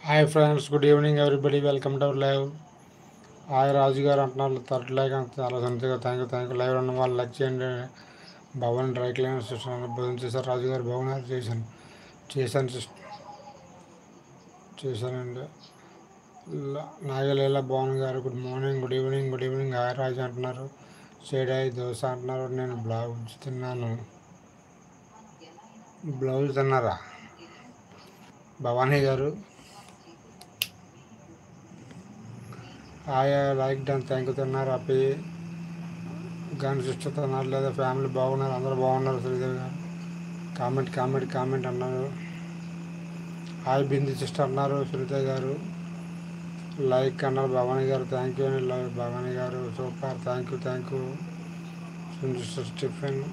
Hi friends, good evening everybody, welcome to our live. Hi Raju గారు అంటున్నారు, third like అంత చాలా సంతగా థ్యాంక్ యూ. లైవ్ ఉన్న వాళ్ళు లైక్ చేయండి. భవన్ డ్రై క్లీనర్స్ భోజనం చేశారు రాజు గారు, బాగున్నారు. చేశానండి. నాగలేల భవన్ గారు good morning, good evening. Hi Raju అంటున్నారు. సేడాయి దోశ అంటున్నారు. నేను బ్లౌజ్ తిన్నారా భవానీ గారు? Hi like done, thank you. తిన్నారు హ్యాపీ గన్ సిస్టర్ తిన్నారు లేదా ఫ్యామిలీ బాగున్నారు, అందరూ బాగున్నారు. శ్రీదేవి గారు కామెంట్ అన్నారు. హాయ్ బింది సిస్టర్ అన్నారు. శ్రీదేవి గారు లైక్ అన్నారు. భవానీ గారు థ్యాంక్ యూ అని భవానీ గారు super, thank you. Sister Stephen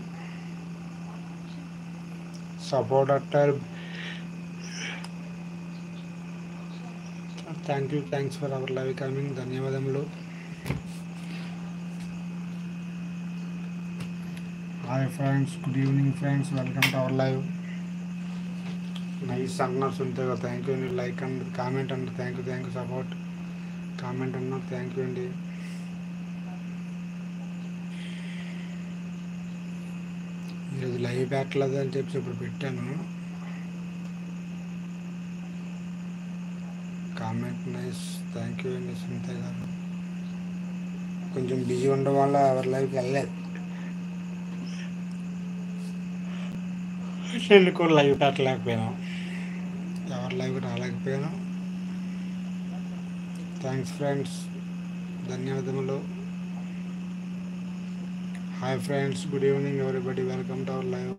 support అట్టారు. Thanks for our live coming. ధన్యవాదములు. Hi friends, good evening friends, welcome to our live. Nice అన్నారు సునీత గారు, థ్యాంక్ యూ అండి. లైక్ అండ్ కామెంట్ అన్నారు. Thank you. సపోర్ట్ కామెంట్ అన్నారు. Thank you అండి. ఈరోజు live పెట్టలేదు అని చెప్పి ఇప్పుడు పెట్టాను. కామెంట్ నైస్, థ్యాంక్ యూ అండి సునీత గారు. కొంచెం బిజీ ఉండడం వల్ల ఎవరి లైవ్కి వెళ్ళలేదు. నేను కూడా లైవ్ పెట్టలేకపోయాను, ఎవరి లైవ్కి రాలేకపోయాను. థ్యాంక్స్ ఫ్రెండ్స్, ధన్యవాదములు. Hi friends, good evening everybody, welcome to our live.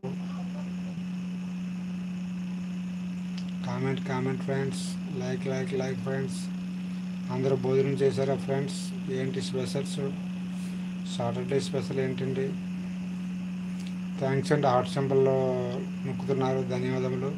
Comment friends, like friends. అందరూ భోజనం చేశారా ఫ్రెండ్స్? ఏంటి స్పెషల్స్? సాటర్డే స్పెషల్ ఏంటండి? థ్యాంక్స్ అండి. హార్ట్ సింబల్లో నొక్కుతున్నారు, ధన్యవాదములు.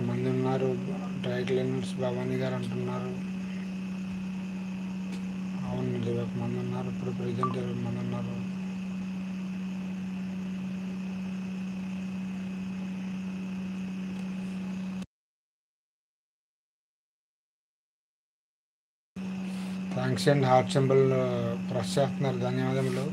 మంది ఉన్నారు. డ్రై క్లీనర్స్ భవానీ గారు అంటున్నారు. అవును, 21 మంది ఉన్నారు. ఇప్పుడు ప్రజెంట్ 20 మంది ఉన్నారు. Thanks and heart symbol press చేస్తున్నారు, ధన్యవాదములు.